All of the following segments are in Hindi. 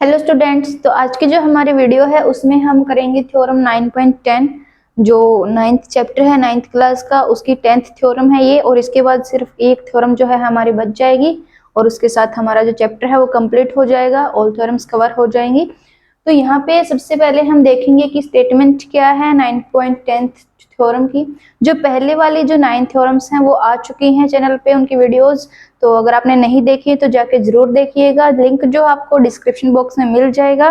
हेलो स्टूडेंट्स, तो आज की जो हमारी वीडियो है उसमें हम करेंगे थ्योरम 9.10 जो 9th चैप्टर है 9th क्लास का, उसकी 10th थ्योरम है ये। और इसके बाद सिर्फ एक थ्योरम जो है हमारी बच जाएगी और उसके साथ हमारा जो चैप्टर है वो कंप्लीट हो जाएगा, ऑल थ्योरम्स कवर हो जाएंगी। तो यहाँ पे सबसे पहले हम देखेंगे कि स्टेटमेंट क्या है 9.10 थ्योरम की। जो पहले वाली जो 9 थ्योरम्स हैं वो आ चुकी हैं चैनल पे, उनकी वीडियोस। तो अगर आपने नहीं देखी तो जाके जरूर देखिएगा, लिंक जो आपको डिस्क्रिप्शन बॉक्स में मिल जाएगा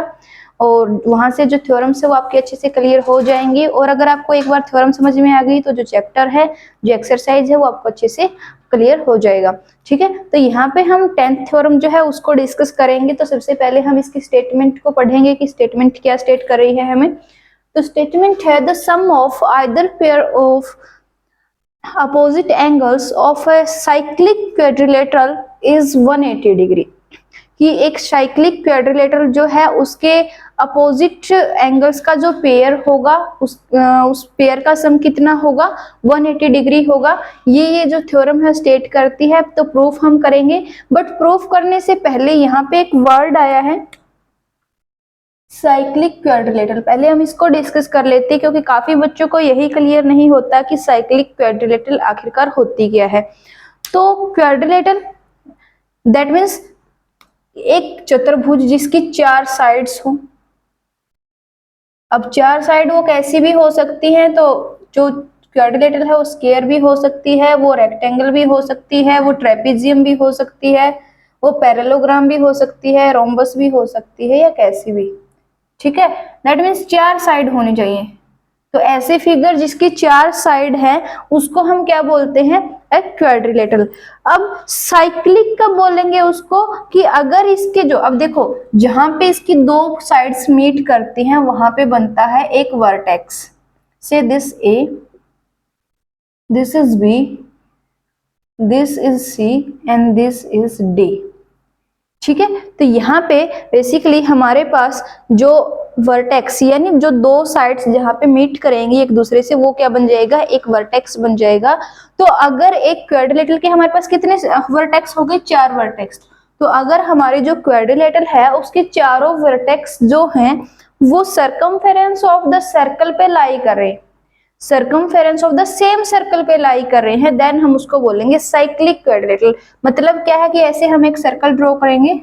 और वहां से जो थ्योरम्स है वो आपके अच्छे से क्लियर हो जाएंगी। और अगर आपको एक बार थ्योरम समझ में आ गई तो जो चैप्टर है, जो एक्सरसाइज है वो आपको अच्छे से क्लियर हो जाएगा। ठीक है, तो यहाँ पे हम 10th थ्योरम जो है उसको डिस्कस करेंगे। तो सबसे पहले हम इसकी स्टेटमेंट को पढ़ेंगे कि स्टेटमेंट क्या स्टेट कर रही है हमें। तो स्टेटमेंट है the sum of either pair of opposite angles of a cyclic quadrilateral is 180 degree. कि एक साइक्लिक क्वाड्रिलेटरल जो है उसके अपोजिट एंगल्स का जो पेयर होगा उस पेयर का सम कितना होगा, 180 डिग्री होगा। ये जो थ्योरम है स्टेट करती है। तो प्रूफ हम करेंगे, बट प्रूफ करने से पहले यहाँ पे एक वर्ड आया है साइक्लिक क्वाड्रिलेटरल। पहले हम इसको डिस्कस कर लेते हैं क्योंकि काफी बच्चों को यही क्लियर नहीं होता कि साइक्लिक क्वाड्रिलेटरल आखिरकार होती क्या है। तो क्वाड्रिलेटरल दैट मीन्स एक चतुर्भुज जिसकी 4 साइड्स हो। अब 4 साइड वो कैसी भी हो सकती हैं, तो जो क्वाड्रिलेटरल है वो स्क्वायर भी हो सकती है, वो रेक्टेंगल भी हो सकती है, वो ट्रेपेजियम भी हो सकती है, वो पैरेललोग्राम भी हो सकती है, रोम्बस भी हो सकती है, या कैसी भी। ठीक है, दैट मीन्स 4 साइड होनी चाहिए। तो ऐसे फिगर जिसकी 4 साइड है उसको हम क्या बोलते हैं, एक क्वाड्रिलेटरल। अब साइक्लिक कब बोलेंगे उसको, कि अगर इसके जो, अब देखो जहां पे इसकी 2 साइड्स मीट करती हैं वहां पे बनता है एक vertex. Say this A, this is B, this is C and this is D. ठीक है, तो यहाँ पे बेसिकली हमारे पास जो वर्टेक्स यानी जो 2 साइड्स जहाँ पे मीट करेंगी एक दूसरे से वो क्या बन जाएगा, एक वर्टेक्स बन जाएगा। तो अगर एक क्वाड्रिलेटरल के हमारे पास कितने वर्टेक्स हो गए, 4 वर्टेक्स। तो अगर हमारे जो क्वाड्रिलेटरल है उसके चारों वर्टेक्स जो हैं वो सर्कमफेरेंस ऑफ द सर्कल पे लाई कर रहे हैं, circumference of the same circle पे लाई कर रहे हैं, देन हम उसको बोलेंगे साइक्लिक क्वाड्रिलेटरल। मतलब क्या है कि ऐसे हम एक सर्कल ड्रॉ करेंगे,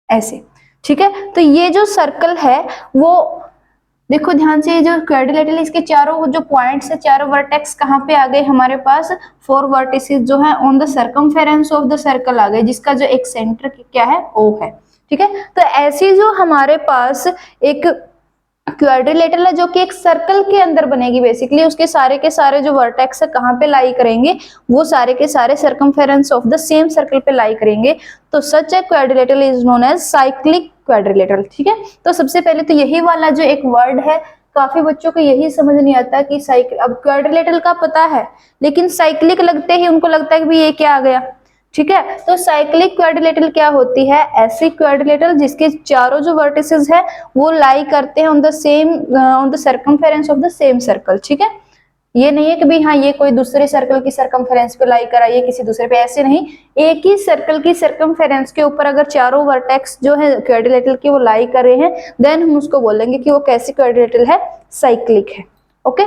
ऐसे। ठीक है, तो ये जो सर्कल है वो देखो ध्यान से, ये जो क्वाड्रिलेटरल इसके चारों जो पॉइंट्स है, चारों वर्टेक्स कहाँ पे आ गए हमारे पास, 4 वर्टिसेस जो है on the circumference of the circle आ गए, जिसका जो एक सेंटर क्या है, O है। ठीक है, तो ऐसी जो हमारे पास एक क्वाड्रिलेटरल है जो कि एक सर्कल के अंदर बनेगी, बेसिकली उसके सारे के सारे जो वर्टेक्स है कहाँ पे लाई करेंगे, वो सारे के सारे circumference of the same circle पे लाई करेंगे। तो such a quadrilateral is known as cyclic quadrilateral. ठीक है, तो सबसे पहले तो यही वाला जो एक वर्ड है, काफी बच्चों को यही समझ नहीं आता कि साइकिल, अब क्वाड्रिलेटरल का पता है लेकिन साइक्लिक लगते ही उनको लगता है कि भाई ये क्या आ गया। ठीक है, तो साइक्लिक क्वाड्रिलेटरल क्या होती है, ऐसी क्वाड्रिलेटरल जिसके चारों जो वर्टिसेस है वो लाई करते हैं on the same, on the circumference of the same circle. ठीक है, ये नहीं है कि भाई हाँ ये कोई दूसरे सर्कल की सर्कमफेरेंस पे लाई करा, ये किसी दूसरे पे, ऐसे नहीं। एक ही सर्कल की सर्कमफेरेंस के ऊपर अगर चारों वर्टेक्स जो है क्वाड्रिलेटरल की वो लाई कर रहे हैं, देन हम उसको बोलेंगे कि वो कैसी क्वाड्रिलेटरल है, साइक्लिक है। ओके,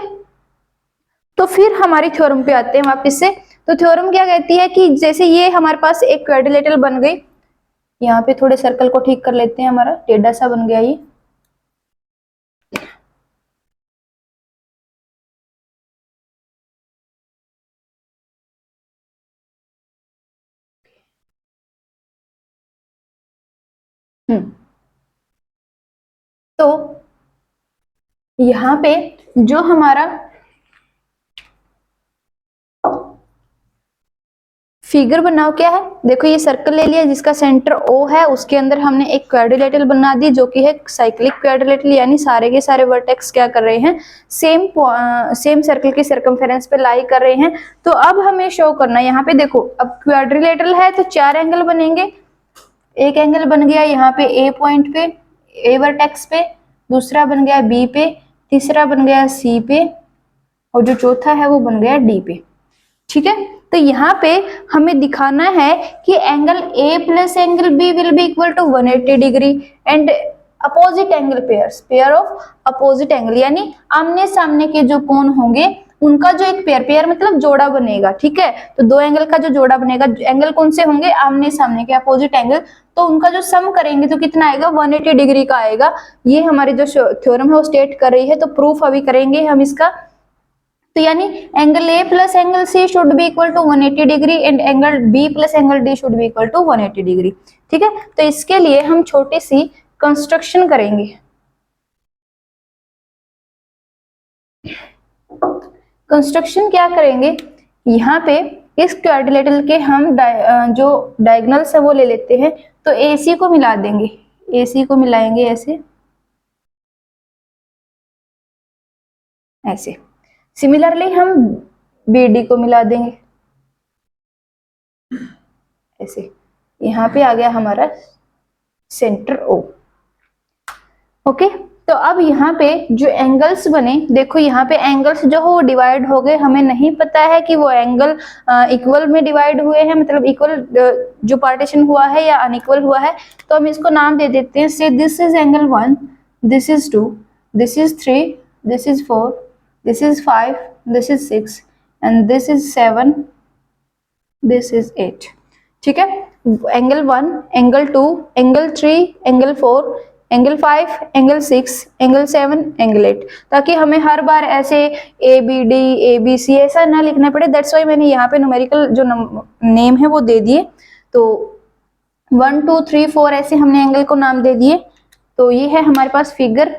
तो फिर हमारी थ्योरम पे आते हैं वापस से। तो थ्योरम क्या कहती है कि जैसे ये हमारे पास एक क्वाड्रिलेटरल बन गई, यहाँ पे थोड़े सर्कल को ठीक कर लेते हैं, हमारा टेढ़ा सा बन गया ये। तो यहाँ पे जो हमारा फिगर बनाओ क्या है, देखो ये सर्कल ले लिया जिसका सेंटर O है, उसके अंदर हमने एक क्वाड्रिलेटरल बना दी जो कि है साइक्लिक क्वाड्रिलेटरल, यानी सारे के सारे वर्टेक्स क्या कर रहे हैं, सेम सर्कल की सर्कमफेरेंस पे लाई कर रहे हैं। तो अब हमें शो करना है, यहाँ पे देखो अब क्वाड्रिलेटरल है तो 4 एंगल बनेंगे। एक एंगल बन गया यहाँ पे A पॉइंट पे, A वर्टेक्स पे, दूसरा बन गया B पे, तीसरा बन गया C पे, और जो चौथा है वो बन गया D पे। ठीक है, तो यहाँ पे हमें दिखाना है कि angle A plus angle B will be equal to 180 degree and opposite angle pair of opposite angle, यानी आमने सामने के जो कोण होंगे उनका जो एक पेयर मतलब जोड़ा बनेगा, ठीक है। तो दो एंगल का जो जोड़ा बनेगा, एंगल कौन से होंगे, आमने सामने के अपोजिट एंगल, तो उनका जो सम करेंगे तो कितना आएगा, 180 डिग्री का आएगा। ये हमारी जो थ्योरम है वो स्टेट कर रही है। तो प्रूफ अभी करेंगे हम इसका। तो यानी angle A plus angle C should be equal to 180 degree and angle B plus angle D should be equal to 180 degree, ठीक है। तो इसके लिए हम छोटी सी कंस्ट्रक्शन करेंगे। कंस्ट्रक्शन क्या करेंगे, यहाँ पे इस क्वाड्रिलेटरल के हम जो डायगोनल्स है वो ले लेते हैं। तो AC को मिला देंगे, AC को मिलाएंगे ऐसे ऐसे। सिमिलरली हम BD को मिला देंगे ऐसे। यहाँ पे आ गया हमारा सेंटर O। ओके, तो अब यहाँ पे जो एंगल्स बने, देखो यहाँ पे एंगल्स जो हो डिवाइड हो गए। हमें नहीं पता है कि वो एंगल इक्वल में डिवाइड हुए हैं, मतलब इक्वल जो पार्टीशन हुआ है या अनइक्वल हुआ है। तो हम इसको नाम दे देते हैं, से this is angle 1, this is 2, this is 3, this is 4, this is 5, this is 6 and this is 7, this is 8, ठीक है। Angle 1, angle 2, angle 3, angle 4, angle 5, angle 6, angle 7, angle 8, ताकि हमें हर बार ऐसे ABD ABC ऐसा ना लिखना पड़े। दैट्स वाई मैंने यहाँ पे न्यूमेरिकल जो नेम है वो दे दिए। तो 1 2 3 4 ऐसे हमने एंगल को नाम दे दिए। तो ये है हमारे पास फिगर।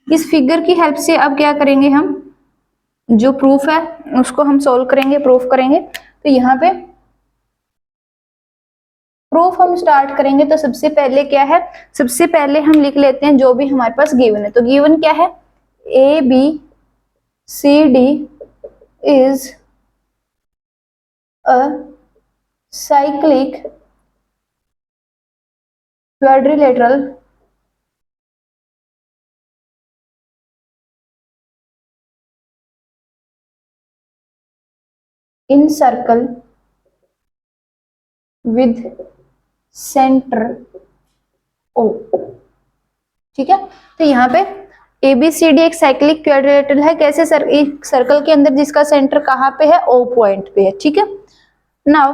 इस फिगर की हेल्प से अब क्या करेंगे, हम जो प्रूफ है उसको हम सोल्व करेंगे, प्रूफ करेंगे। तो यहाँ पे प्रूफ हम स्टार्ट करेंगे। तो सबसे पहले क्या है, सबसे पहले हम लिख लेते हैं जो भी हमारे पास गिवन है। तो गिवन क्या है, ABCD is a cyclic quadrilateral in circle with centre O, ठीक है। तो यहाँ पे ABCD एक साइक्लिक क्वाड्रिलेटरल है, कैसे एक सर्कल के अंदर जिसका सेंटर कहाँ पे है, O पॉइंट पे है, ठीक है। नाउ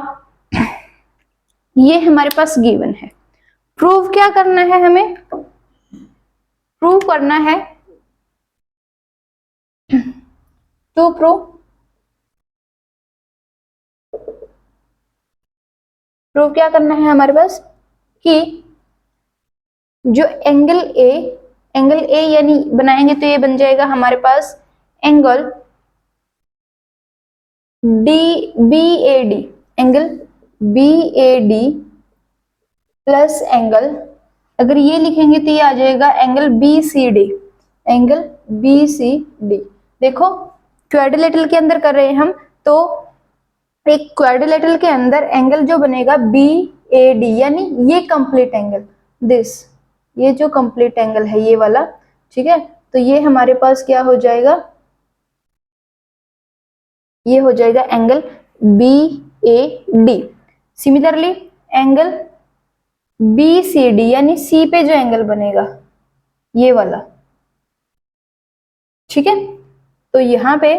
ये हमारे पास गिवन है। प्रूव क्या करना है, हमें प्रूव करना है, टू प्रूव क्या करना है हमारे पास कि जो एंगल ए यानी बनाएंगे तो ये बन जाएगा हमारे पास angle BAD, angle BAD plus angle, अगर ये लिखेंगे तो ये आ जाएगा एंगल BCD, एंगल BCD। देखो क्वाड्रिलेटरल के अंदर कर रहे हैं हम, तो एक क्वाड्रिलेटरल के अंदर एंगल जो बनेगा BAD, यानी ये कंप्लीट एंगल, ये जो कंप्लीट एंगल है ये वाला, ठीक है। तो ये हमारे पास क्या हो जाएगा, ये हो जाएगा angle BAD। Similarly angle BCD यानी C पे जो एंगल बनेगा ये वाला, ठीक है। तो यहाँ पे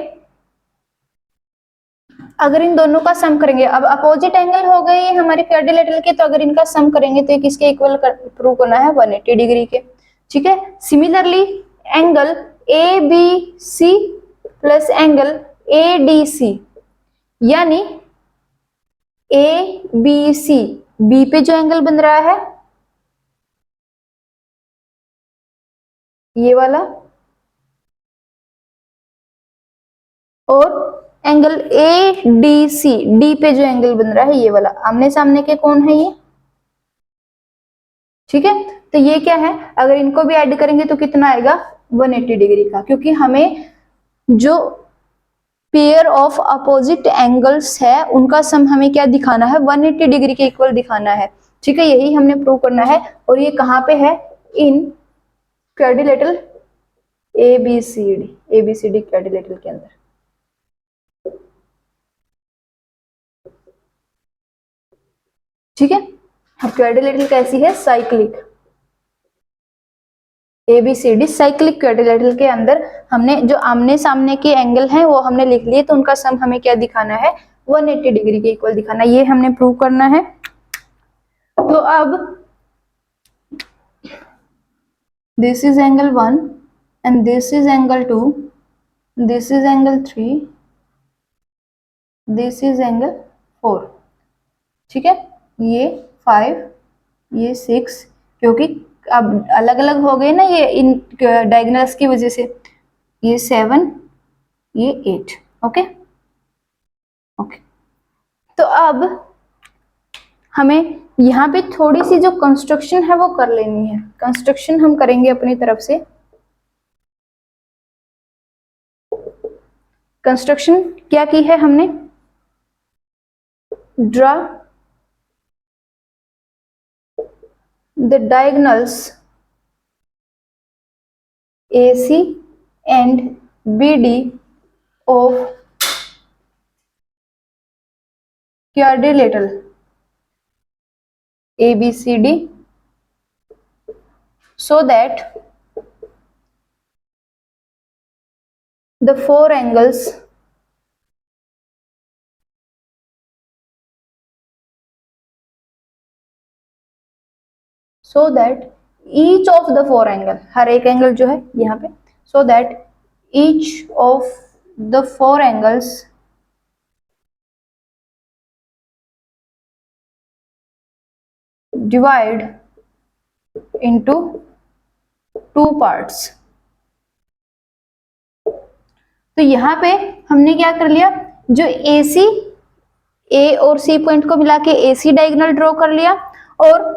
अगर इन दोनों का सम करेंगे, अब अपोजिट एंगल हो गए ये हमारे क्वाड्रिलेटरल के, तो अगर इनका सम करेंगे तो ये किसके इक्वल प्रूव करना है, 180 डिग्री के, ठीक है। Similarly angle ABC plus angle ADC, यानी ABC B पे जो एंगल बन रहा है ये वाला, और एंगल ADC D पे जो एंगल बन रहा है ये वाला, आमने सामने के कौन है ये, ठीक है। तो ये क्या है, अगर इनको भी ऐड करेंगे तो कितना आएगा, 180 डिग्री का, क्योंकि हमें जो पेयर ऑफ अपोजिट एंगल्स है उनका सम हमें क्या दिखाना है, 180 डिग्री के इक्वल दिखाना है, ठीक है। यही हमने प्रूव करना है। और ये कहाँ पे है, इन क्वाड्रिलेटरल ABCD क्वाड्रिलेटरल के अंदर। ठीक है। अब क्वाड्रिलेटरल कैसी है, साइक्लिक। ABCD साइक्लिक क्वाड्रिलेटरल के अंदर हमने जो आमने सामने के एंगल हैं वो हमने लिख लिए, तो उनका सम हमें क्या दिखाना है, 180 डिग्री के इक्वल दिखाना, ये हमने प्रूव करना है। तो अब this is angle 1 and this is angle 2, this is angle 3, this is angle 4, ठीक है। ये 5, ये 6, क्योंकि अब अलग अलग हो गए ना ये इन डायगोनल्स की वजह से, ये 7, ये 8, ओके ओके। तो अब हमें यहाँ पे थोड़ी सी जो कंस्ट्रक्शन है वो कर लेनी है, कंस्ट्रक्शन हम करेंगे अपनी तरफ से। कंस्ट्रक्शन क्या की है हमने, draw the diagonals AC and BD of quadrilateral ABCD so that the four angles so that each of the four angle, हर एक एंगल जो है यहाँ पे, so that each of the four angles divide into two parts। तो यहाँ पे हमने क्या कर लिया, जो AC A और C पॉइंट को मिला के AC डायगोनल ड्रॉ कर लिया और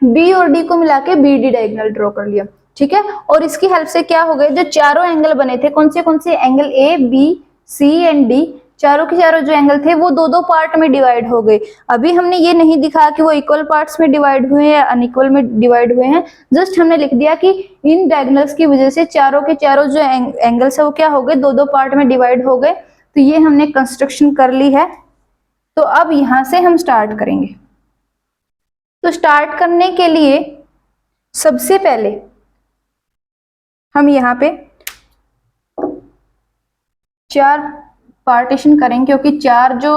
B और D को मिला के BD डायगोनल ड्रॉ कर लिया, ठीक है। और इसकी हेल्प से क्या हो गए, जो चारों एंगल बने थे, कौन से angle A B C and D, चारों के चारों जो एंगल थे वो दो दो पार्ट में डिवाइड हो गए। अभी हमने ये नहीं दिखा कि वो इक्वल पार्ट्स में डिवाइड हुए हैं या अनइक्वल में डिवाइड हुए हैं, जस्ट हमने लिख दिया कि इन डायगोनल्स की वजह से चारों के चारों जो एंगल्स है वो क्या हो गए, दो दो पार्ट में डिवाइड हो गए। तो ये हमने कंस्ट्रक्शन कर ली है। तो अब यहां से हम स्टार्ट करेंगे। तो स्टार्ट करने के लिए सबसे पहले हम यहाँ पे 4 पार्टीशन करेंगे, क्योंकि 4 जो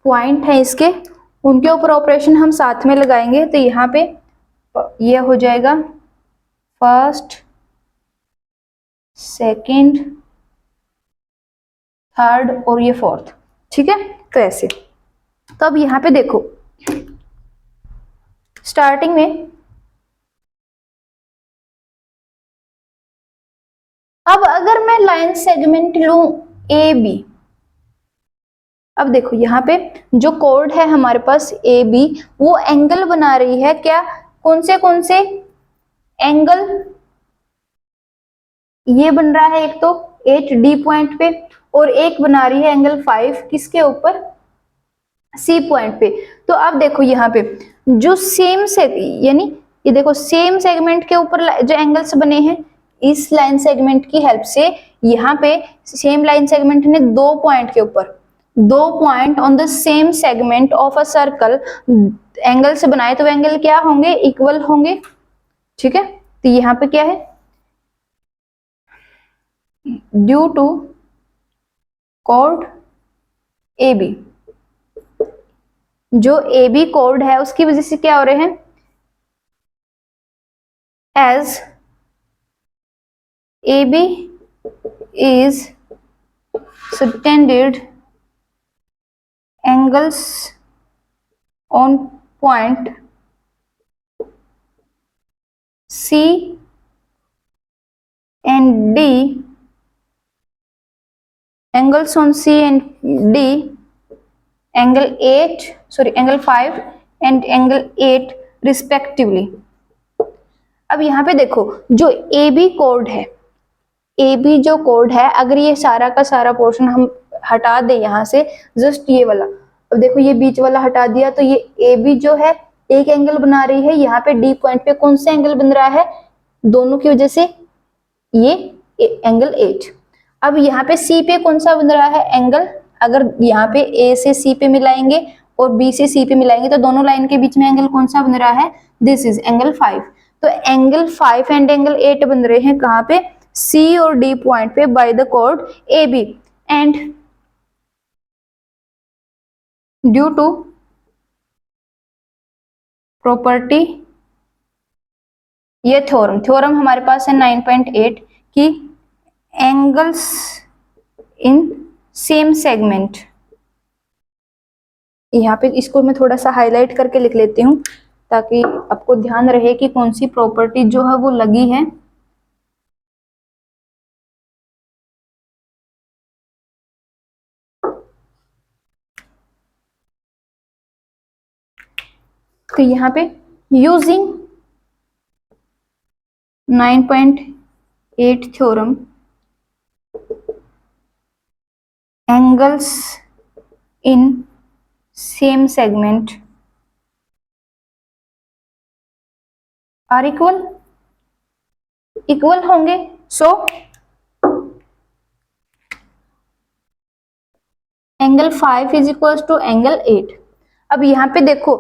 पॉइंट है इसके, उनके ऊपर ऑपरेशन हम साथ में लगाएंगे। तो यहाँ पे ये हो जाएगा फर्स्ट, सेकंड, थर्ड और ये फोर्थ, ठीक है। तो ऐसे, तो अब यहाँ पे देखो स्टार्टिंग में, अब अगर मैं लाइन सेगमेंट लूं AB, अब देखो यहाँ पे जो कोड है हमारे पास AB, वो एंगल बना रही है क्या, कौन से एंगल, ये बन रहा है एक तो 8D पॉइंट पे, और एक बना रही है एंगल 5 किसके ऊपर, C पॉइंट पे। तो अब देखो यहाँ पे जो सेम से, यानी ये देखो सेम सेगमेंट के ऊपर जो एंगल्स बने हैं, इस लाइन सेगमेंट की हेल्प से यहाँ पे सेम लाइन सेगमेंट ने 2 पॉइंट के ऊपर, 2 point on the same segment of a circle angle से बनाए, तो एंगल क्या होंगे, इक्वल होंगे, ठीक है। तो यहाँ पे क्या है, ड्यू टू कोड AB, जो AB कोड है उसकी वजह से क्या हो रहे हैं, as AB is subtended angles on point C and D, angles on C and D, angle 5 and angle 8 respectively। अब यहाँ पे देखो जो AB कोड है, AB जो कोड है, अगर ये सारा का सारा पोर्शन हम हटा दें यहाँ से, जस्ट ये वाला, अब देखो ये बीच वाला हटा दिया, तो ये AB जो है एक एंगल बना रही है, यहाँ पे D पॉइंट पे कौन सा एंगल बन रहा है, दोनों की वजह से ये एंगल 8। अब यहाँ पे C पे कौन सा बन रहा है, एंगल अगर यहाँ पे ए से सी पे मिलाएंगे और बी से सी पे मिलाएंगे तो दोनों लाइन के बीच में एंगल कौन सा बन रहा है, दिस इज एंगल 5। तो एंगल 5 एंड एंगल 8 बन रहे हैं कहाँ पे, सी और डी पॉइंट पे बाय द कोड A B. And due to property, ये थ्योरम हमारे पास है 9.8 की एंगल्स इन सेम सेगमेंट, यहाँ पे इसको मैं थोड़ा सा हाईलाइट करके लिख लेती हूँ ताकि आपको ध्यान रहे कि कौन सी प्रॉपर्टी जो है वो लगी है। तो यहाँ पे using 9.8 theorem, angles in same segment are equal होंगे। So angle 5 is equal to angle 8। अब यहाँ पे देखो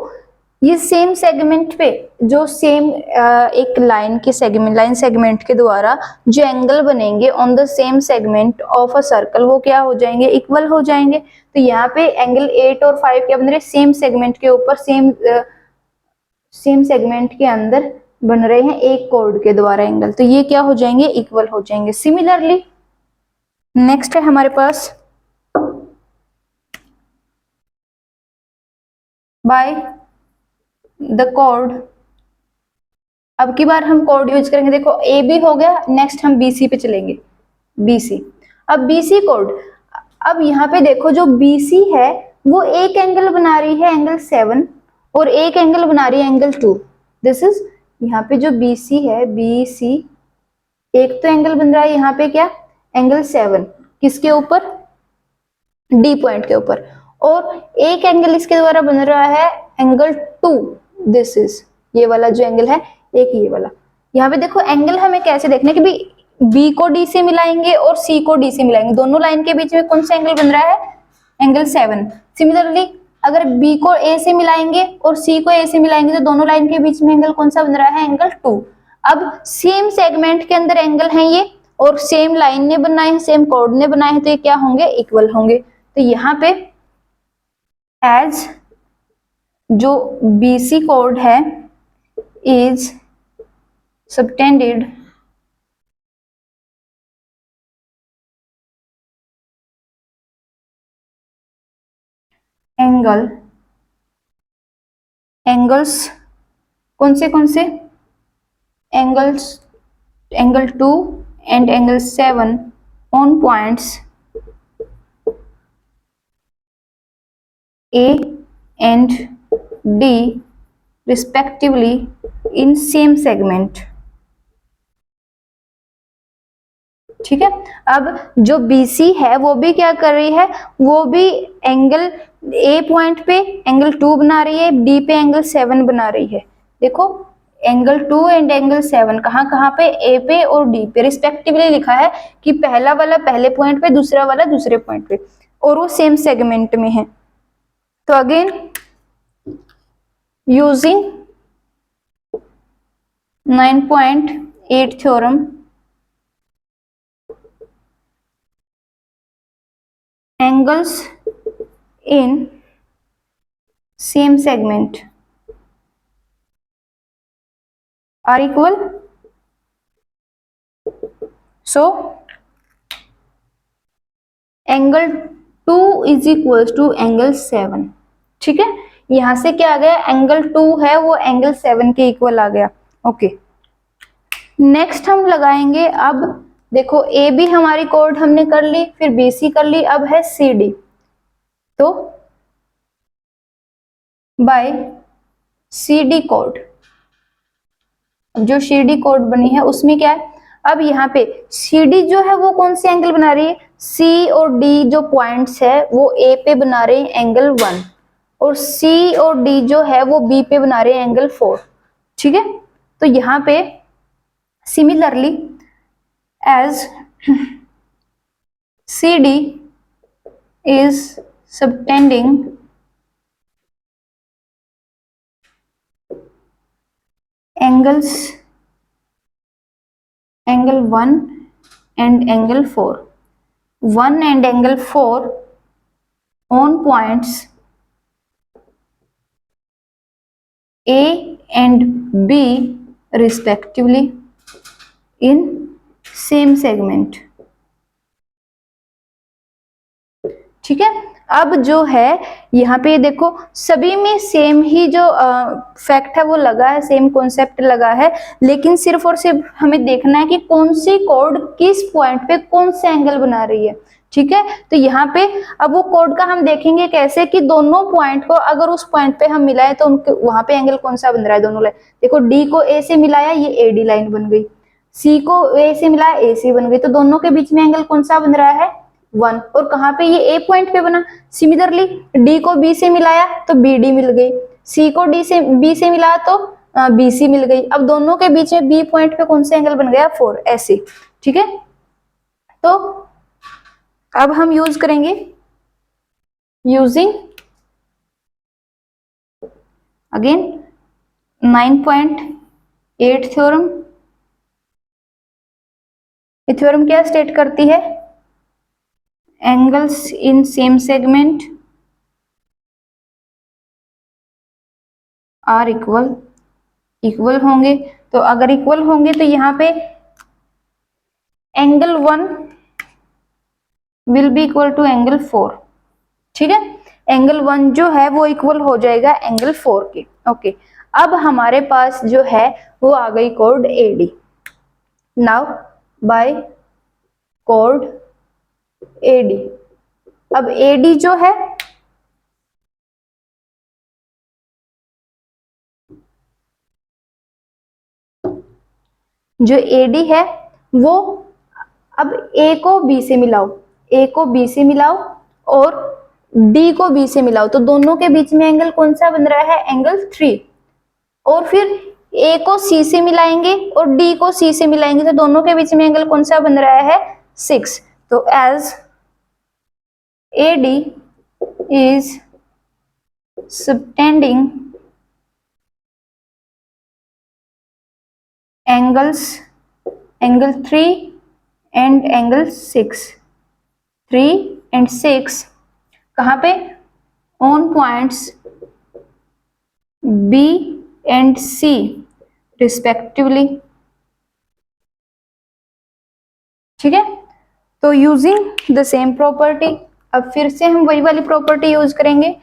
ये सेम सेगमेंट पे जो सेम एक लाइन के सेगमेंट के द्वारा जो एंगल बनेंगे on the same segment of a circle वो क्या हो जाएंगे, इक्वल हो जाएंगे। तो यहाँ पे एंगल 8 और 5 क्या बन रहे, सेम सेगमेंट के ऊपर सेम सेगमेंट के अंदर बन रहे हैं एक कोड के द्वारा एंगल, तो ये क्या हो जाएंगे, इक्वल हो जाएंगे। सिमिलरली नेक्स्ट है हमारे पास बाय द कोड, अब की बार हम कोड यूज करेंगे, देखो ए बी हो गया, नेक्स्ट हम बी सी पे चलेंगे, बी सी। अब बी सी कोड, अब यहाँ पे देखो जो बी सी है वो एक एंगल बना रही है एंगल 7 और एक एंगल बना रही है एंगल 2। दिस इज यहाँ पे जो बी सी है, बी सी एक तो एंगल बन रहा है यहाँ पे क्या, एंगल 7 किसके ऊपर, डी पॉइंट के ऊपर, और एक एंगल इसके द्वारा बन रहा है एंगल 2। दिस इज ये वाला जो एंगल है, एक ये वाला। यहाँ पे देखो एंगल हमें कैसे देखना है कि भाई बी को डी से मिलाएंगे और सी को डी से मिलाएंगे, दोनों लाइन के बीच में कौन सा एंगल बन रहा है, एंगल 7। सिमिलरली अगर बी को ए से मिलाएंगे और सी को ए से मिलाएंगे तो दोनों लाइन के बीच में एंगल कौन सा बन रहा है, एंगल 2। अब सेम सेगमेंट के अंदर एंगल है ये और सेम लाइन ने बनाए हैं, सेम कोड ने बनाए हैं, तो ये क्या होंगे, इक्वल होंगे। तो यहाँ पे एज जो BC कोड है इज सबटेंडेड एंगल्स कौन से angles, angle 2 and angle 7 on points A and D respectively in same segment। ठीक है, अब जो BC है वो भी क्या कर रही है, वो भी एंगल A पॉइंट पे एंगल 2 बना रही है, D पे एंगल 7 बना रही है। देखो एंगल 2 एंड एंगल 7 कहाँ पे, A पे और D पे रिस्पेक्टिवली लिखा है कि पहला वाला पहले पॉइंट पे, दूसरा वाला दूसरे पॉइंट पे, और वो सेम सेगमेंट में है। तो again using 9.8 theorem, angles in same segment are equal. So angle 2 is equal to angle 7। ठीक है, यहां से क्या आ गया, एंगल 2 है वो एंगल 7 के इक्वल आ गया। ओके, नेक्स्ट हम लगाएंगे, अब देखो ए बी हमारी कोड हमने कर ली, फिर बी सी कर ली, अब है सी डी। तो बाय सी डी कोड, जो सी डी कोड बनी है उसमें क्या है, अब यहाँ पे सी डी जो है वो कौन सी एंगल बना रही है, सी और डी जो पॉइंट्स है वो ए पे बना रहे हैं एंगल 1 और सी और डी जो है वो बी पे बना रहे हैं एंगल 4। ठीक है, तो यहाँ पे similarly edge C D is subtending angles angle 1 and angle 4, 1 and angle 4 on points A and B respectively in same segment। ठीक है, अब जो है यहाँ पे देखो सभी में सेम ही जो फैक्ट है वो लगा है, सेम कॉन्सेप्ट लगा है, लेकिन सिर्फ और सिर्फ हमें देखना है कि कौन सी कॉर्ड किस पॉइंट पे कौन से एंगल बना रही है। ठीक है, तो यहाँ पे अब वो कॉर्ड का हम देखेंगे कैसे कि दोनों पॉइंट को अगर उस पॉइंट पे हम मिलाए तो उनके वहां पे एंगल कौन सा बन रहा है। दोनों लाइन देखो, डी को ए से मिलाया ये एडी लाइन बन गई, सी को ए से मिलाया ए सी बन गई, तो दोनों के बीच में एंगल कौन सा बन रहा है 1। और कहाँ पे ये ए पॉइंट पे बना। सिमिलरली डी को बी से मिलाया तो बी डी मिल गई, सी को डी से बी से मिलाया तो बी सी मिल गई। अब दोनों के बीच में बी पॉइंट पे कौन सा एंगल बन गया 4, ऐसे। ठीक है, तो अब हम यूज करेंगे यूजिंग अगेन 9.8 थ्योरम। ये थ्योरम क्या स्टेट करती है, angles in same segment are equal होंगे। तो अगर इक्वल होंगे तो यहाँ पे angle 1 will be equal to angle 4। ठीक है, एंगल 1 जो है वो इक्वल हो जाएगा एंगल 4 के। ओके, अब हमारे पास जो है वो आ गई chord A D. Now by chord A D, अब एडी जो है जो एडी है वो अब ए को बी से मिलाओ, ए को बी से मिलाओ और डी को बी से मिलाओ, तो दोनों के बीच में एंगल कौन सा बन रहा है एंगल 3। और फिर ए को सी से मिलाएंगे और डी को सी से मिलाएंगे, तो दोनों के बीच में एंगल कौन सा बन रहा है 6। तो as AD is subtending angles angle 3 and angle 6, 3 and 6 कहाँ पे on points B and C respectively। ठीक है, तो यूजिंग द सेम प्रॉपर्टी, अब फिर से हम वही वाली प्रॉपर्टी यूज करेंगे।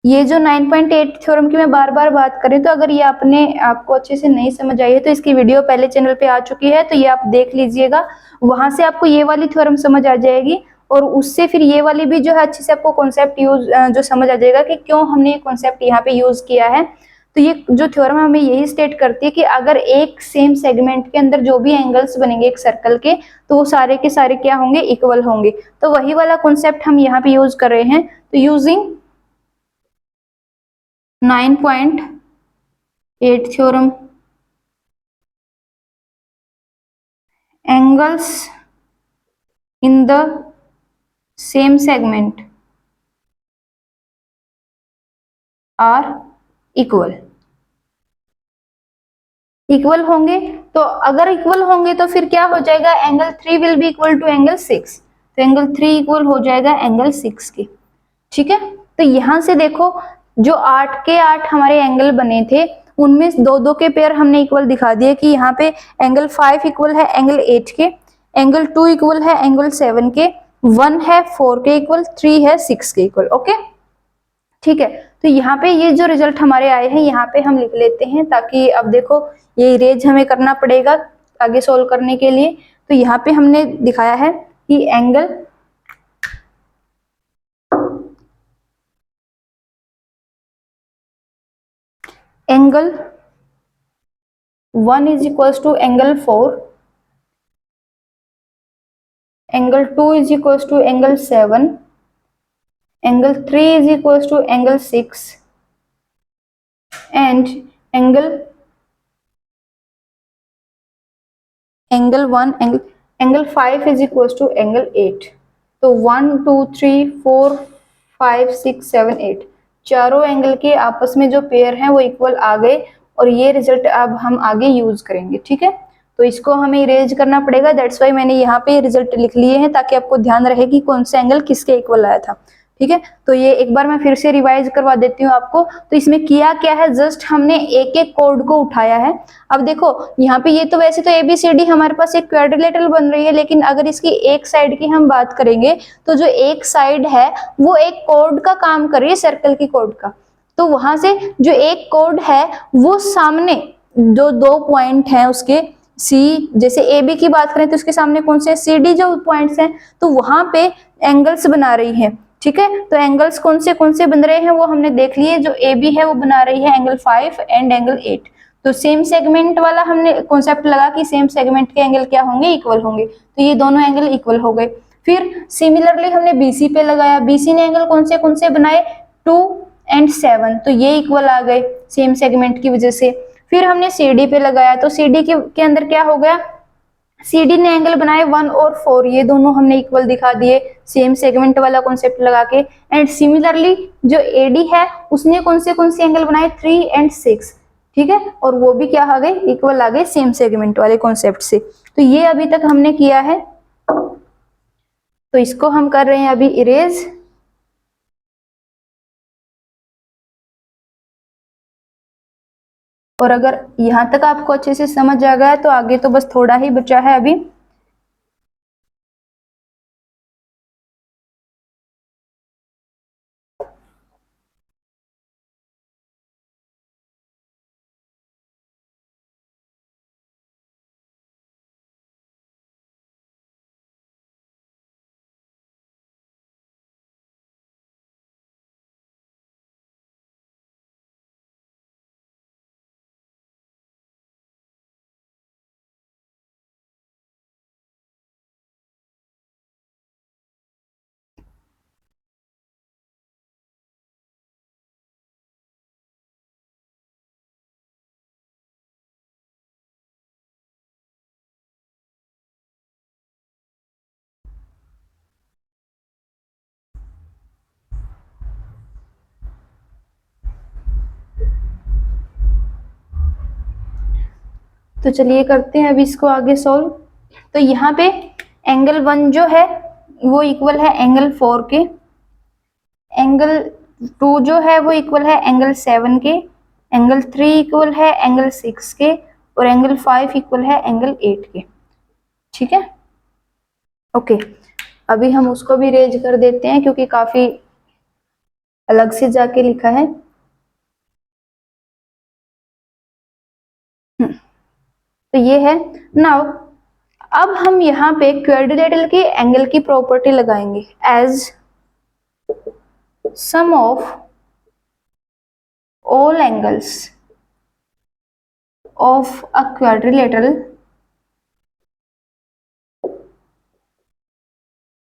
ये जो 9.8 थ्योरम की मैं बार बार बात करें, तो अगर ये आपको अच्छे से नहीं समझ आई है तो इसकी वीडियो पहले चैनल पे आ चुकी है, तो ये आप देख लीजिएगा, वहां से आपको ये वाली थ्योरम समझ आ जाएगी और उससे फिर ये वाली भी जो है अच्छे से आपको कॉन्सेप्ट यूज जो समझ आ जाएगा कि क्यों हमने ये कॉन्सेप्ट यहाँ पे यूज किया है। तो ये जो थ्योरम हमें यही स्टेट करती है कि अगर एक सेम सेगमेंट के अंदर जो भी एंगल्स बनेंगे एक सर्कल के, तो वो सारे के सारे क्या होंगे इक्वल होंगे। तो वही वाला कॉन्सेप्ट हम यहाँ पे यूज कर रहे हैं। तो using 9.8 theorem, angles in the same segment are equal होंगे। तो अगर इक्वल होंगे तो फिर क्या हो जाएगा, angle 3 will be equal to angle 6, तो एंगल 3 इक्वल हो जाएगा एंगल 6 के। ठीक है, तो यहां से देखो जो 8 के 8 हमारे एंगल बने थे उनमें दो दो के पेयर हमने इक्वल दिखा दिए कि यहाँ पे एंगल 5 इक्वल है एंगल 8 के, एंगल 2 इक्वल है एंगल 7 के, 1 है 4 के इक्वल, 3 है 6 के इक्वल। ओके, ठीक है, तो यहाँ पे ये जो रिजल्ट हमारे आए हैं यहाँ पे हम लिख लेते हैं, ताकि अब देखो ये इरेज हमें करना पड़ेगा आगे सोल्व करने के लिए। तो यहाँ पे हमने दिखाया है कि angle 1 is equal to angle 4, angle 2 is equal to angle 7, angle 3 is equal to angle 6 and angle 5 is equal to angle 8। तो 1 2 3 4 5 6 7 8 चारों एंगल के आपस में जो पेयर हैं वो इक्वल आ गए और ये रिजल्ट अब हम आगे यूज करेंगे। ठीक है, तो इसको हमें इरेज करना पड़ेगा, दैट्स वाई मैंने यहाँ पे रिजल्ट लिख लिए हैं ताकि आपको ध्यान रहे कि कौन सा एंगल किसके इक्वल आया था। ठीक है, तो ये एक बार मैं फिर से रिवाइज करवा देती हूँ आपको। तो इसमें किया क्या है, जस्ट हमने एक एक कोड को उठाया है। अब देखो यहाँ पे ये तो वैसे तो ABCD हमारे पास एक क्वाड्रिलेटरल बन रही है, लेकिन अगर इसकी एक साइड की हम बात करेंगे तो जो एक साइड है वो एक कोड का काम कर रही है, सर्कल की कोड का। तो वहां से जो एक कोड है वो सामने जो दो पॉइंट हैं उसके सी, जैसे AB की बात करें तो उसके सामने कौन से CD जो पॉइंट्स हैं, तो वहां पे एंगल्स बना रही है। ठीक है, तो एंगल्स कौन से बन रहे हैं वो हमने देख लिए। जो AB है वो बना रही है एंगल 5 एंड एंगल 8। तो सेम सेगमेंट वाला हमने कॉन्सेप्ट लगा कि सेम सेगमेंट के एंगल क्या होंगे, इक्वल होंगे, तो ये दोनों एंगल इक्वल हो गए। फिर सिमिलरली हमने BC पे लगाया, BC ने एंगल कौन से बनाए, 2 एंड 7, तो ये इक्वल आ गए सेम सेगमेंट की वजह से। फिर हमने CD पे लगाया, तो CD के अंदर क्या हो गया, CD ने एंगल बनाए 1 और 4, ये दोनों हमने इक्वल दिखा दिए सेम सेगमेंट वाला कॉन्सेप्ट लगा के। एंड सिमिलरली जो AD है उसने कौन से एंगल बनाए, 3 एंड 6। ठीक है, और वो भी क्या आ गए, इक्वल आ गए सेम सेगमेंट वाले कॉन्सेप्ट से। तो ये अभी तक हमने किया है, तो इसको हम कर रहे हैं अभी इरेज। और अगर यहां तक आपको अच्छे से समझ आ गया तो आगे तो बस थोड़ा ही बचा है अभी। तो चलिए करते हैं अभी इसको आगे सॉल्व। तो यहाँ पे एंगल 1 जो है वो इक्वल है एंगल 4 के, एंगल 2 जो है वो इक्वल है एंगल 7 के, एंगल 3 इक्वल है एंगल 6 के, और एंगल 5 इक्वल है एंगल 8 के। ठीक है, ओके, अभी हम उसको भी रेज कर देते हैं क्योंकि काफी अलग से जाके लिखा है। तो ये है नाउ। अब हम यहाँ पे क्वाड्रिलेटरल के एंगल की प्रॉपर्टी लगाएंगे, as sum of all angles of a quadrilateral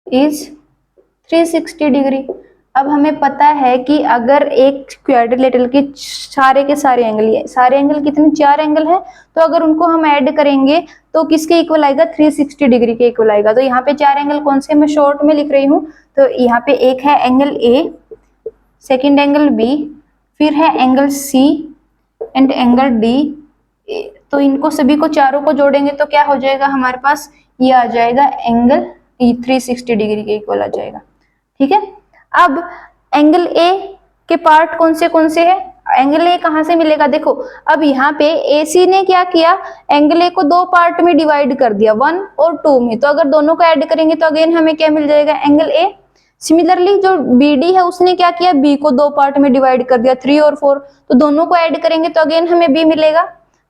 is 360 degree. अब हमें पता है कि अगर एक क्वाड्रिलेटरल के सारे एंगल कितने, 4 एंगल हैं, तो अगर उनको हम ऐड करेंगे तो किसके इक्वल आएगा, 360 डिग्री के इक्वल आएगा। तो यहाँ पे 4 एंगल कौन से, मैं शॉर्ट में लिख रही हूँ। तो यहाँ पे एक है angle A, second angle B, फिर है angle C and angle D। तो इनको सभी को चारों को जोड़ेंगे तो क्या हो जाएगा हमारे पास, ये आ जाएगा एंगल 360 डिग्री के इक्वल आ जाएगा। ठीक है, अब एंगल A के पार्ट कौन से है, एंगल A कहां से मिलेगा, देखो अब यहाँ पे AC ने क्या किया, एंगल A को 2 पार्ट में डिवाइड कर दिया, 1 और 2 में। तो अगर दोनों को ऐड करेंगे तो अगेन हमें क्या मिल जाएगा, एंगल A। सिमिलरली जो BD है उसने क्या किया, B को 2 पार्ट में डिवाइड कर दिया, 3 और 4। तो दोनों को ऐड करेंगे तो अगेन हमें B मिलेगा।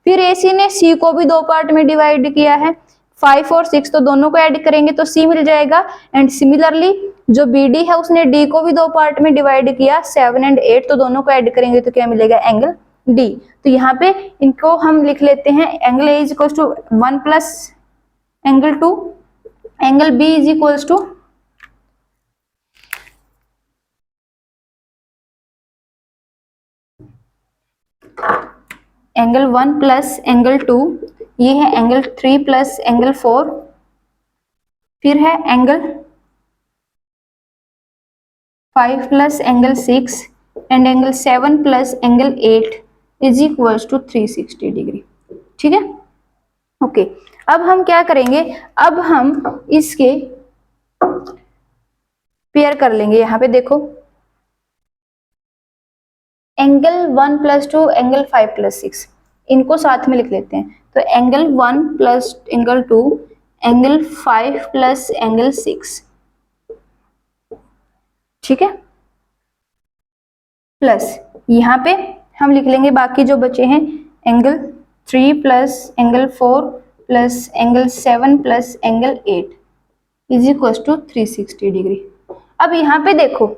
फिर AC ने C को भी 2 पार्ट में डिवाइड किया है, 5 और 6, तो दोनों को ऐड करेंगे तो C मिल जाएगा। एंड सिमिलरली जो BD है उसने D को भी 2 पार्ट में डिवाइड किया, 7 एंड 8, तो दोनों को ऐड करेंगे तो क्या मिलेगा, एंगल D। तो यहाँ पे इनको हम लिख लेते हैं, angle A is equal to 1 plus angle 2, angle B is equal to angle 1 plus angle 2, ये है एंगल 3 प्लस एंगल 4, फिर है angle 5 plus angle 6 and angle 7 plus angle 8 is equals to 360 degree. ठीक है, ओके। अब हम क्या करेंगे, अब हम इसके पेयर कर लेंगे। यहाँ पे देखो, एंगल 1 प्लस 2 एंगल 5 प्लस 6 इनको साथ में लिख लेते हैं। तो angle 1 plus angle 2 angle 5 plus angle 6, ठीक है, प्लस यहाँ पे हम लिख लेंगे बाकी जो बचे हैं, angle 3 plus angle 4 plus angle 7 plus angle 8 is equal to 360 degree. अब यहाँ पे देखो,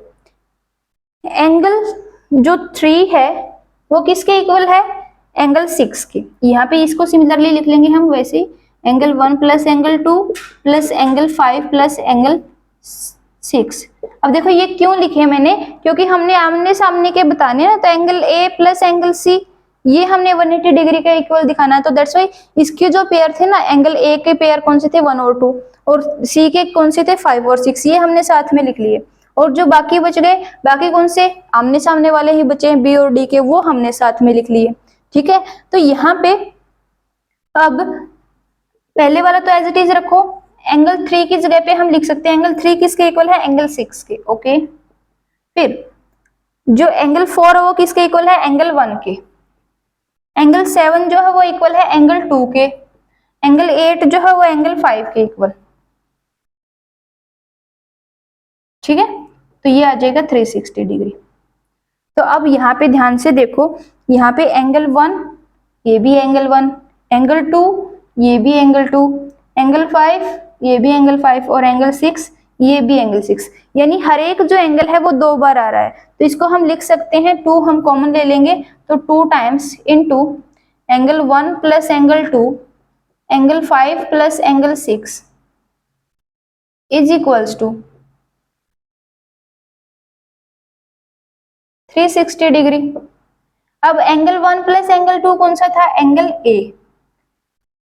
एंगल जो 3 है वो किसके इक्वल है, एंगल 6 के। यहाँ पे इसको सिमिलरली लिख लेंगे हम वैसे ही, angle 1 plus angle 2 plus angle 5 plus angle 6। अब देखो ये क्यों लिखे मैंने, क्योंकि हमने आमने सामने के बताने ना, तो angle A plus angle C ये हमने 180 डिग्री का इक्वल दिखाना है। तो दैट्स वाई इसके जो पेयर थे ना, एंगल ए के पेयर कौन से थे, 1 और 2, और सी के कौन से थे, 5 और 6, ये हमने साथ में लिख लिए। और जो बाकी बच गए, बाकी कौन से आमने सामने वाले ही बचे हैं, बी और डी के, वो हमने साथ में लिख लिए। ठीक है, तो यहाँ पे अब पहले वाला तो एज इट इज रखो, एंगल 3 की जगह पे हम लिख सकते हैं एंगल 3 किसके इक्वल है, एंगल 6 के। ओके, फिर जो एंगल 4 है वो किसके इक्वल है, एंगल 1 के। एंगल 7 जो है वो इक्वल है एंगल 2 के। एंगल 8 जो है वो एंगल 5 के इक्वल। ठीक है, तो ये आ जाएगा 360 डिग्री। तो अब यहाँ पे ध्यान से देखो, यहाँ पे एंगल 1 ये भी एंगल 1, एंगल 2 ये भी एंगल 2, एंगल 5 ये भी एंगल 5 और एंगल 6 ये भी एंगल 6, यानी हर एक जो एंगल है वो 2 बार आ रहा है। तो इसको हम लिख सकते हैं 2 हम कॉमन ले लेंगे, तो 2 times into angle 1 plus angle 2 angle 5 plus angle 6 is equals to 360 degree. अब एंगल 1 प्लस एंगल 2 कौन सा था, एंगल ए।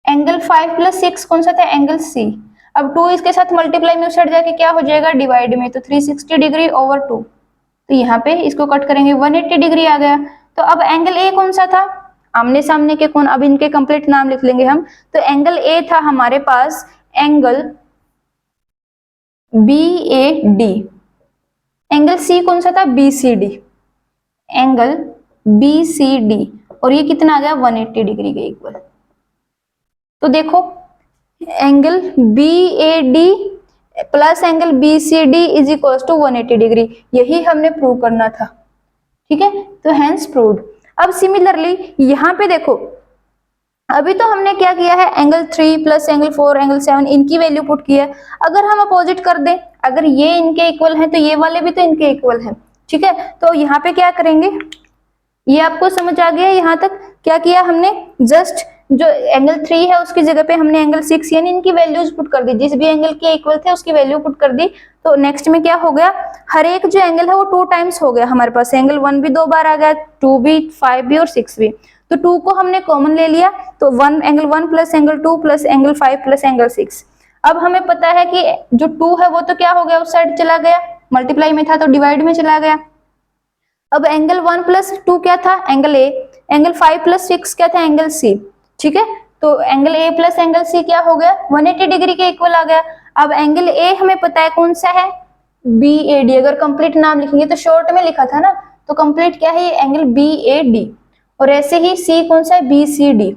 एंगल 5 प्लस 6 कौन सा था, एंगल सी। अब 2 इसके साथ मल्टीप्लाई में उछट जाके क्या हो जाएगा, डिवाइड में, तो 360 डिग्री ओवर 2। तो यहाँ पे इसको कट करेंगे 180 डिग्री आ गया। तो अब एंगल ए कौन सा था, आमने सामने के कौन, अब इनके कंप्लीट नाम लिख लेंगे हम। तो एंगल ए था हमारे पास angle B A D. Angle C कौन सा था, B C D, angle B C D, और ये कितना आ गया, 180 डिग्री के इक्वल। तो देखो angle B A D plus angle B C D is equal to 180 degree, यही हमने प्रूव करना था। ठीक है, तो हैंस प्रूव्ड। अब सिमिलरली यहाँ पे देखो, अभी तो हमने क्या किया है, एंगल 3 प्लस एंगल 4 एंगल 7 इनकी वैल्यू पुट की है। अगर हम अपोजिट कर दें, अगर ये इनके इक्वल है तो ये वाले भी तो इनके इक्वल है। ठीक है, तो यहाँ पे क्या करेंगे, ये आपको समझ आ गया यहाँ तक। क्या किया हमने, जस्ट जो एंगल 3 है उसकी जगह पे हमने एंगल 6 यानी इनकी वैल्यूज पुट कर दी, जिस भी एंगल के इक्वल थे उसकी वैल्यू पुट कर दी। तो नेक्स्ट में क्या हो गया, हर एक जो एंगल है वो 2 टाइम्स हो गया हमारे पास, एंगल 1 भी 2 बार आ गया, 2 भी, 5 भी और 6 भी। तो 2 को हमने कॉमन ले लिया, तो 1 angle 1 plus angle 2 plus angle 5 plus angle 6। अब हमें पता है कि जो 2 है वो तो क्या हो गया, उस साइड चला गया, मल्टीप्लाई में था तो डिवाइड में चला गया। अब एंगल 1 प्लस 2 क्या था, एंगल ए। एंगल 5 प्लस 6 क्या था, एंगल सी। ठीक है, तो angle A plus angle C क्या हो गया, 180 डिग्री के इक्वल आ गया। अब एंगल ए हमें पता है कौन सा है, बी ए डी। अगर कंप्लीट नाम लिखेंगे तो शॉर्ट में लिखा था ना, तो कंप्लीट क्या है, एंगल बी ए डी। और ऐसे ही सी कौन सा है, B C D.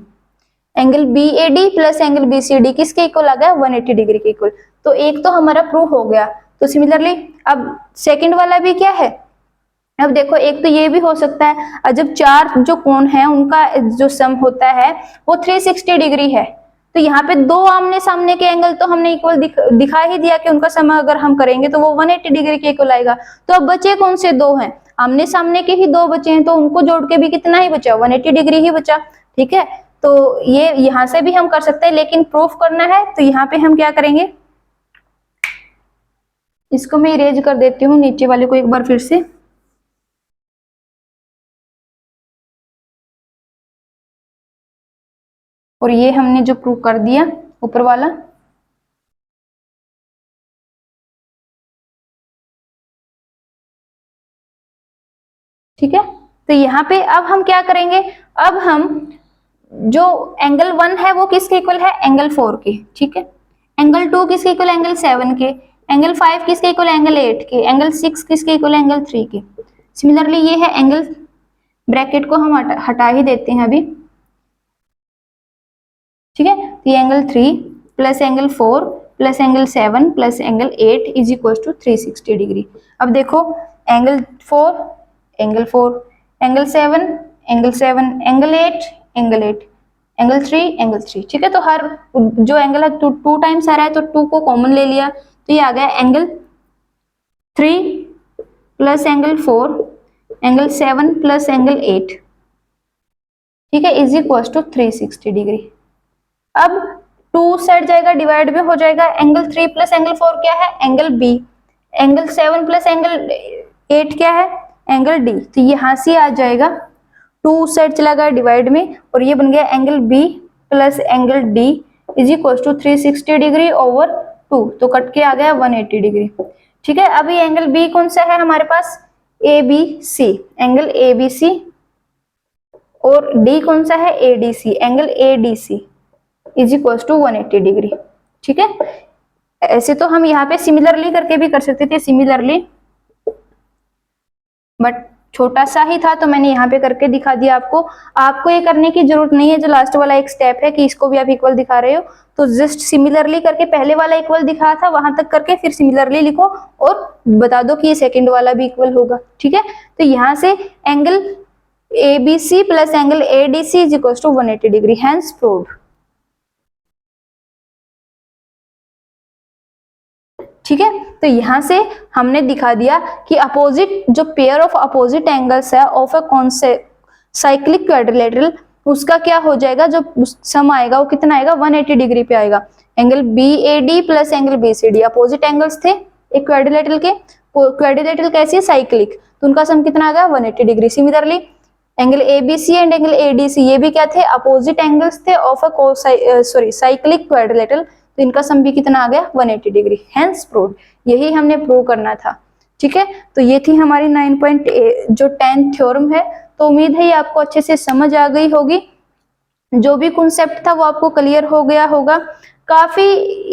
Angle B A D plus angle B C D किसके इक्वल आ गया, 180 डिग्री के इक्वल। तो एक तो हमारा प्रूफ हो गया। तो सिमिलरली अब सेकेंड वाला भी क्या है, अब देखो एक तो ये भी हो सकता है, जब 4 जो कोण है उनका जो सम होता है वो 360 डिग्री है, तो यहाँ पे 2 आमने सामने के एंगल तो हमने इक्वल दिखा ही दिया कि उनका सम अगर हम करेंगे तो वो 180 डिग्री के इक्वल आएगा। तो अब बचे कौन से 2 हैं, आमने सामने के ही 2 बचे हैं, तो उनको जोड़ के भी कितना ही बचा, 180 डिग्री ही बचा। ठीक है, तो ये यहाँ से भी हम कर सकते हैं, लेकिन प्रूफ करना है तो यहाँ पे हम क्या करेंगे, इसको मैं इरेज कर देती हूँ नीचे वाले को एक बार फिर से। और ये हमने जो प्रूव कर दिया ऊपर वाला, ठीक है। तो यहाँ पे अब हम क्या करेंगे, अब हम जो एंगल 1 है वो किसके इक्वल है, एंगल 4 के, ठीक है। एंगल 2 किसके इक्वल, एंगल 7 के। एंगल 5 किसके इक्वल, एंगल 8 के। एंगल 6 किसके इक्वल, एंगल 3 के। सिमिलरली ये है एंगल, ब्रैकेट को हम हटा ही देते हैं अभी, ठीक है। तो ये angle 3 plus angle 4 plus angle 7 plus angle 8 is equal to 360 degree. अब देखो angle 4 angle 4, angle 7 angle 7, angle 8 angle 8, angle 3 angle 3, ठीक है। तो हर जो एंगल है टू टाइम्स आ रहा है तो 2 को कॉमन ले लिया, तो ये आ गया angle 3 plus angle 4 angle 7 plus angle 8, ठीक है, इज इक्वल टू 360 डिग्री। अब 2 सेट जाएगा, डिवाइड भी हो जाएगा। एंगल 3 प्लस एंगल 4 क्या है, angle B. Angle 7 plus angle 8 क्या है, एंगल डी। तो यहां से आ जाएगा 2 सेट चला गया डिवाइड में, और ये बन गया angle B plus angle D is equal to 360 degree over 2, तो कट के आ गया 180 डिग्री, ठीक है। अभी एंगल बी कौन सा है हमारे पास, A B C, angle A B C, और डी कौन सा है, A D C, angle A D C is equal to 180 degree, ठीक है। ऐसे तो हम यहाँ पे सिमिलरली करके भी कर सकते थे, सिमिलरली, बट छोटा सा ही था तो मैंने यहाँ पे करके दिखा दिया आपको। आपको ये करने की जरूरत नहीं है, जो लास्ट वाला एक स्टेप है कि इसको भी आप इक्वल दिखा रहे हो, तो जस्ट सिमिलरली करके पहले वाला इक्वल दिखा था वहां तक करके फिर सिमिलरली लिखो और बता दो कि ये सेकंड वाला भी इक्वल होगा, ठीक है। तो यहाँ से angle A B C plus angle A D C is equal to 180 degree, hence proved, ठीक है। तो यहां से हमने दिखा दिया कि अपोजिट जो पेयर ऑफ अपोजिट एंगल्स है ऑफ अ साइक्लिक क्वाड्रिलेटरल, उसका क्या हो जाएगा, जो सम आएगा वो कितना आएगा, 180 डिग्री पे आएगा। Angle B A D plus angle B C D opposite angles थे एक क्वाड्रिलेटरल के, क्वाड्रिलेटरल कैसी है, साइक्लिक, तो उनका सम कितना आ गया, 180 degree. Similarly angle A B C and angle A D C ये भी क्या थे, अपोजिट एंगल्स थे ऑफ अ साइक्लिक क्वाड्रिलेटरल, तो इनका सम भी कितना आ गया, 180 डिग्री, हैंस प्रूव्ड। यही हमने प्रूव करना था, ठीक है। तो ये थी हमारी 9.10 थ्योरम है। तो उम्मीद है ये आपको अच्छे से समझ आ गई होगी, जो भी कॉन्सेप्ट था वो आपको क्लियर हो गया होगा। काफी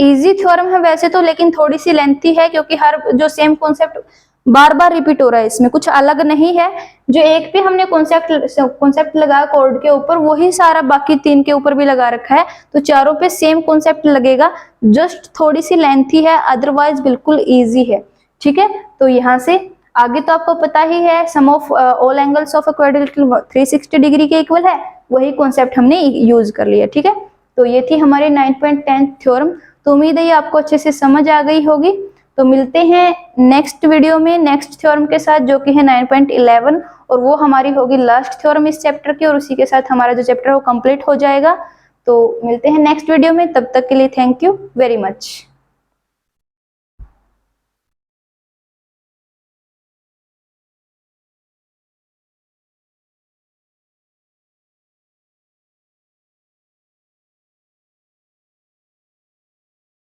इजी थ्योरम है वैसे तो, लेकिन थोड़ी सी लेंथी है क्योंकि हर जो सेम कॉन्सेप्ट बार बार रिपीट हो रहा है, इसमें कुछ अलग नहीं है। जो एक पे हमने कॉन्सेप्ट लगाया कोड के ऊपर, वही सारा बाकी 3 के ऊपर भी लगा रखा है, तो चारों पे सेम कॉन्सेप्ट लगेगा, जस्ट थोड़ी सी लेंथी है, अदरवाइज बिल्कुल इजी है, ठीक है। तो यहाँ से आगे तो आपको पता ही है, sum of all angles of a quadrilateral 360 degree के इक्वल है, वही कॉन्सेप्ट हमने यूज कर लिया, ठीक है। तो ये थी हमारी 9.10 थ्योरम। तो उम्मीद है ये आपको अच्छे से समझ आ गई होगी। तो मिलते हैं नेक्स्ट वीडियो में नेक्स्ट थ्योरम के साथ, जो कि है 9.11, और वो हमारी होगी लास्ट थ्योरम इस चैप्टर की, और उसी के साथ हमारा जो चैप्टर है वो कंप्लीट हो जाएगा। तो मिलते हैं नेक्स्ट वीडियो में, तब तक के लिए थैंक यू वेरी मच।